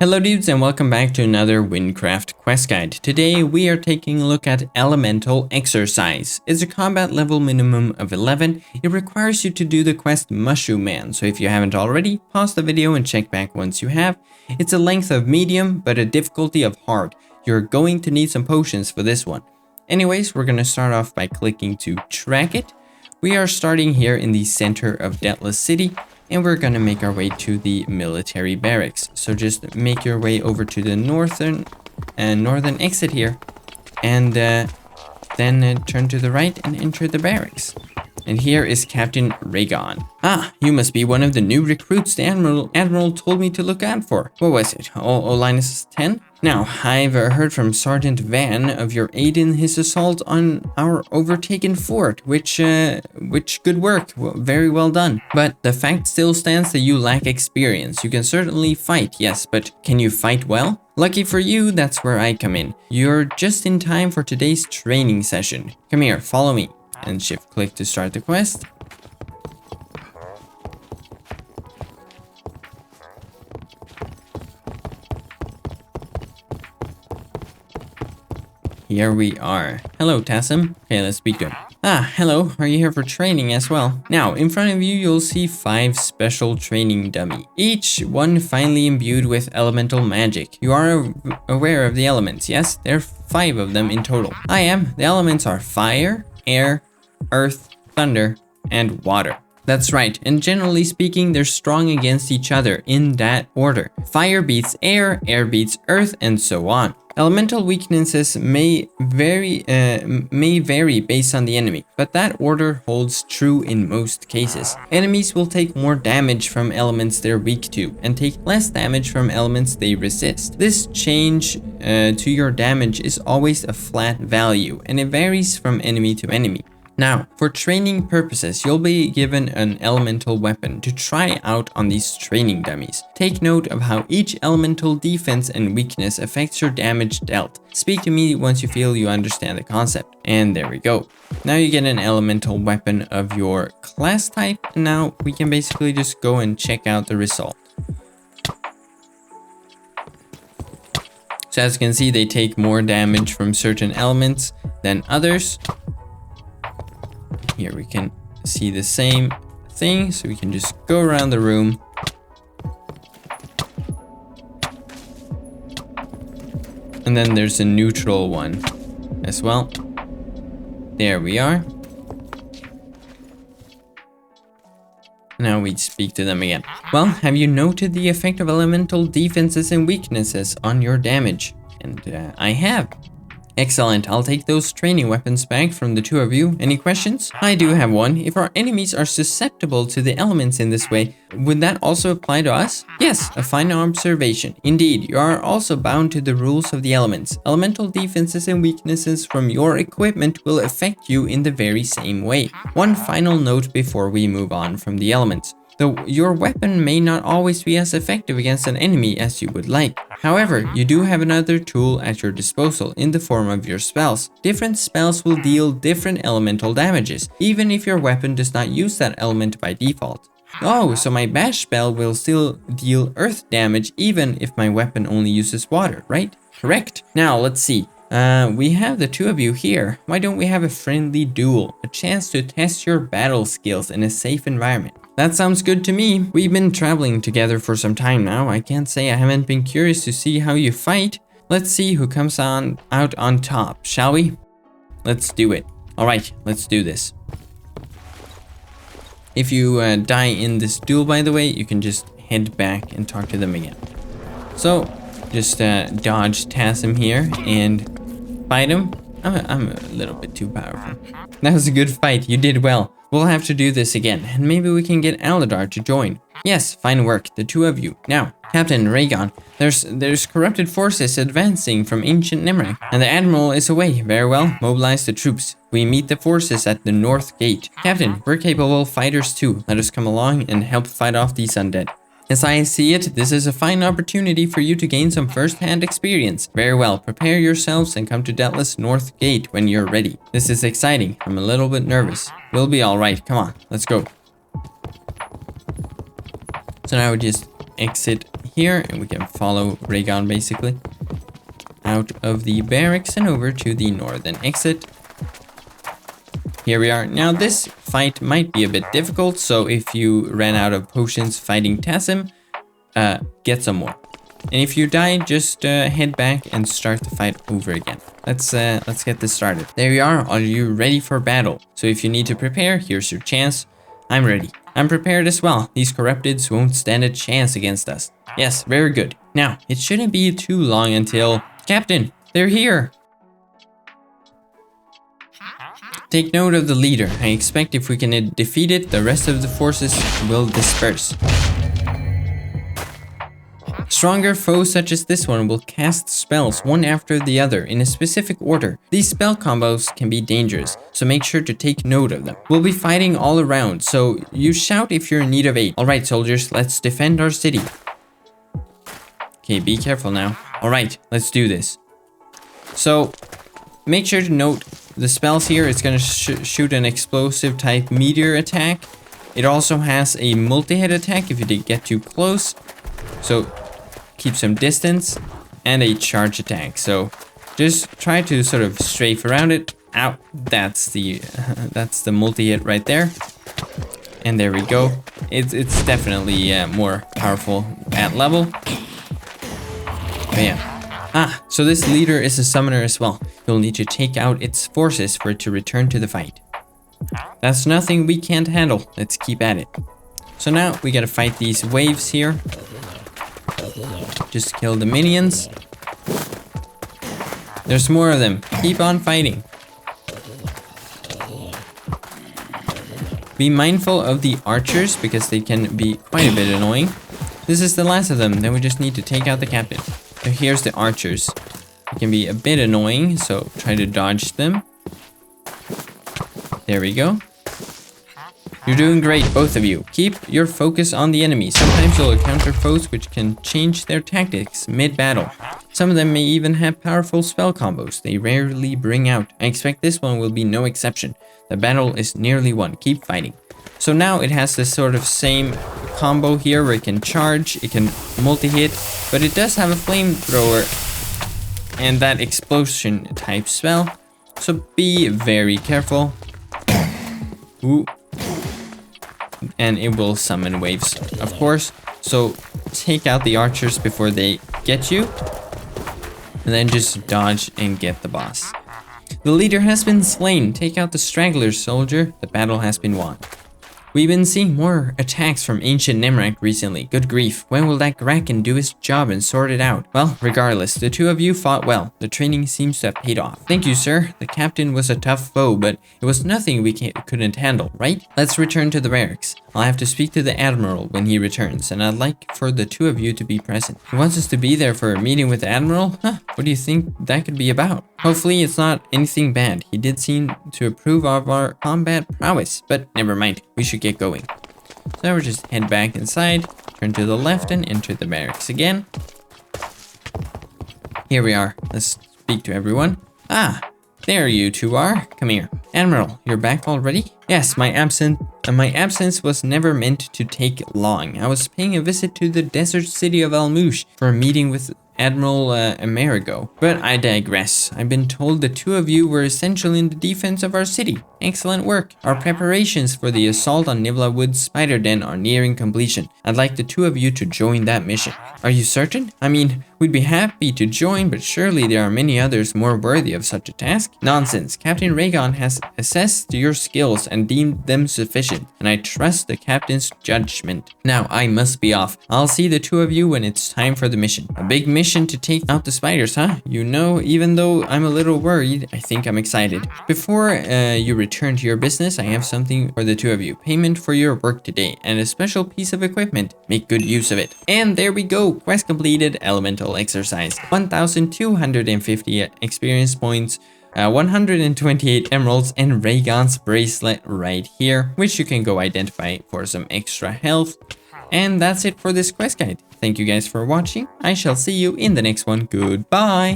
Hello dudes and welcome back to another Wynncraft Quest guide. Today we are taking a look at Elemental Exercise. It's a combat level minimum of 11. It requires you to do the quest Mushroom Man, so if you haven't already, pause the video and check back once you have. It's a length of medium but a difficulty of hard. You're going to need some potions for this one. Anyways, we're going to start off by clicking to track it. We are starting here in the center of Deathless City. And we're gonna make our way to the military barracks. So just make your way over to the northern exit here, and then turn to the right and enter the barracks. And here is Captain Ragon. Ah, you must be one of the new recruits the Admiral told me to look out for. What was it? O-Linus 10? Now, I've heard from Sergeant Van of your aid in his assault on our overtaken fort, which good work, very well done. But the fact still stands that you lack experience. You can certainly fight, yes, but can you fight well? Lucky for you, that's where I come in. You're just in time for today's training session. Come here, follow me. And shift click to start the quest. Here we are. Hello, Tasim. Okay, let's speak to him. Ah, hello. Are you here for training as well? Now, in front of you, you'll see 5 special training dummies. Each one finely imbued with elemental magic. You are aware of the elements, yes? There are 5 of them in total. I am. The elements are fire, air, earth, thunder, and water. That's right, and generally speaking, they're strong against each other in that order. Fire beats air, air beats earth, and so on. Elemental weaknesses may vary based on the enemy, but that order holds true in most cases. Enemies will take more damage from elements they're weak to, and take less damage from elements they resist. This change to your damage is always a flat value, and it varies from enemy to enemy. Now, for training purposes, you'll be given an elemental weapon to try out on these training dummies. Take note of how each elemental defense and weakness affects your damage dealt. Speak to me once you feel you understand the concept. And there we go. Now you get an elemental weapon of your class type, and now we can basically just go and check out the result. So as you can see, they take more damage from certain elements than others. Here we can see the same thing, so we can just go around the room. And then there's a neutral one as well. There we are. Now we speak to them again. Well, have you noted the effect of elemental defenses and weaknesses on your damage? And I have. Excellent, I'll take those training weapons back from the 2 of you. Any questions? I do have one. If our enemies are susceptible to the elements in this way, would that also apply to us? Yes, a fine observation. Indeed, you are also bound to the rules of the elements. Elemental defenses and weaknesses from your equipment will affect you in the very same way. One final note before we move on from the elements. Though your weapon may not always be as effective against an enemy as you would like. However, you do have another tool at your disposal in the form of your spells. Different spells will deal different elemental damages, even if your weapon does not use that element by default. Oh, so my bash spell will still deal earth damage even if my weapon only uses water, right? Correct. Now, let's see. We have the 2 of you here. Why don't we have a friendly duel? A chance to test your battle skills in a safe environment. That sounds good to me. We've been traveling together for some time now. I can't say I haven't been curious to see how you fight. Let's see who comes out on top, shall we? Let's do it. Alright, let's do this. If you die in this duel, by the way, you can just head back and talk to them again. So, just dodge Tasim here and fight him. I'm a little bit too powerful. That was a good fight. You did well. We'll have to do this again, and maybe we can get Aladar to join. Yes, fine work, the 2 of you. Now, Captain Ragon, there's corrupted forces advancing from ancient Nimrak, and the Admiral is away. Very well, mobilize the troops. We meet the forces at the North Gate. Captain, we're capable fighters too. Let us come along and help fight off these undead. As I see it, this is a fine opportunity for you to gain some first-hand experience. Very well, prepare yourselves and come to Deathless North Gate when you're ready. This is exciting. I'm a little bit nervous. We'll be alright. Come on, let's go. So now we just exit here, and we can follow Ragon basically out of the barracks and over to the northern exit. Here we are. Now this fight might be a bit difficult, so if you ran out of potions fighting Tasim, get some more. And if you die, just head back and start the fight over again. Let's get this started. There you are. Are you ready for battle? So if you need to prepare, here's your chance. I'm ready. I'm prepared as well. These corrupteds won't stand a chance against us. Yes, very good. Now, it shouldn't be too long until... Captain, they're here! Take note of the leader. I expect if we can defeat it, the rest of the forces will disperse. Stronger foes such as this one will cast spells one after the other in a specific order. These spell combos can be dangerous, so make sure to take note of them. We'll be fighting all around, so you shout if you're in need of aid. Alright soldiers, let's defend our city. Okay, be careful now. Alright, let's do this. So, make sure to note the spells here. It's going to shoot an explosive type meteor attack. It also has a multi-hit attack if you did get too close. So, keep some distance. And a charge attack. So, just try to sort of strafe around it. Ow, that's the multi-hit right there. And there we go. It's definitely more powerful at level. But yeah. So this leader is a summoner as well. You'll need to take out its forces for it to return to the fight. That's nothing we can't handle. Let's keep at it. So now we gotta fight these waves here. Just kill the minions. There's more of them. Keep on fighting. Be mindful of the archers because they can be quite a bit annoying. This is the last of them. Then we just need to take out the captain. So here's the archers. They can be a bit annoying, so try to dodge them. There we go. You're doing great, both of you. Keep your focus on the enemy. Sometimes you'll encounter foes which can change their tactics mid-battle. Some of them may even have powerful spell combos they rarely bring out. I expect this one will be no exception. The battle is nearly won. Keep fighting. So now it has this sort of same combo here where it can charge, it can multi-hit, but it does have a flamethrower and that explosion type spell. So be very careful. Ooh. And it will summon waves, of course. So take out the archers before they get you. And then just dodge and get the boss. The leader has been slain. Take out the stragglers, soldier. The battle has been won. We've been seeing more attacks from ancient Nemrak recently. Good grief, when will that Ragon do his job and sort it out? Well, regardless, the two of you fought well. The training seems to have paid off. Thank you, sir. The captain was a tough foe, but it was nothing we couldn't handle, right? Let's return to the barracks. I'll have to speak to the admiral when he returns, and I'd like for the two of you to be present. He wants us to be there for a meeting with the admiral? Huh, what do you think that could be about? Hopefully it's not anything bad. He did seem to approve of our combat prowess, but never mind. We should get going. So we'll just head back inside, turn to the left and enter the barracks again. Here we are. Let's speak to everyone. Ah, there you two are. Come here. Admiral, you're back already? Yes, my absence was never meant to take long. I was paying a visit to the desert city of Almouche for a meeting with Admiral Amerigo. But I digress. I've been told the two of you were essential in the defense of our city. Excellent work. Our preparations for the assault on Nibla Wood's spider den are nearing completion. I'd like the two of you to join that mission. Are you certain? I mean, we'd be happy to join, but surely there are many others more worthy of such a task. Nonsense. Captain Ragon has assessed your skills and deemed them sufficient, and I trust the captain's judgment. Now, I must be off. I'll see the two of you when it's time for the mission. A big mission to take out the spiders, huh? You know, even though I'm a little worried, I think I'm excited. Before you return to your business, I have something for the two of you. Payment for your work today, and a special piece of equipment. Make good use of it. And there we go. Quest completed. Elemental exercise. 1,250 experience points. 128 emeralds and Ragon's bracelet right here, which you can go identify for some extra health. And that's it for this quest guide. Thank you guys for watching. I shall see you in the next one. Goodbye.